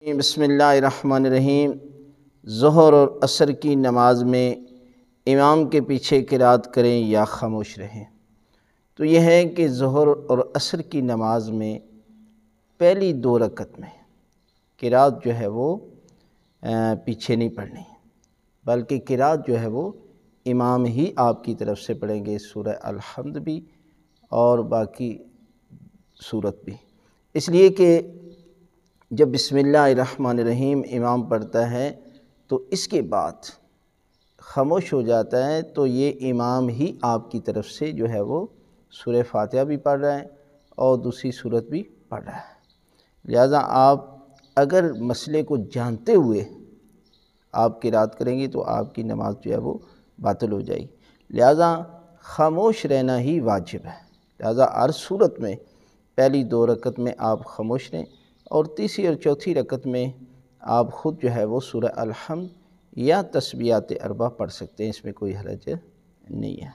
بسم اللہ الرحمن الرحیم۔ ظہر اور عصر کی نماز میں امام کے پیچھے قرات کریں یا خاموش رہیں۔ تو یہ ہے کہ ظہر اور عصر کی نماز میں پہلی 2 رکعت میں قرات جو ہے وہ پیچھے نہیں پڑھنی، بلکہ قرات جو ہے وہ امام ہی آپ کی طرف سے پڑھیں گے، سورہ الحمد بھی اور باقی سورت بھی، اس لیے کہ جب بسم اللہ الرحمن الرحیم امام پڑھتا ہے تو اس کے بعد خاموش ہو جاتا ہے، تو یہ امام ہی آپ کی طرف سے جو ہے وہ سورہ فاتحہ بھی پڑھ رہا ہے اور دوسری سورت بھی پڑھ رہا ہے۔ لہٰذا آپ اگر مسئلے کو جانتے ہوئے آپ قرات کریں گے تو آپ کی نماز جو ہے وہ باطل ہو جائے گی، لہٰذا خاموش رہنا ہی واجب ہے۔ لہٰذا ہر صورت میں پہلی 2 رکعت میں آپ خاموش رہیں اور تیسری اور چوتھی رکعت میں آپ خود جو ہے وہ سورہ الحمد یا تسبیحات 4 پڑھ سکتے ہیں، اس میں کوئی حرج نہیں ہے۔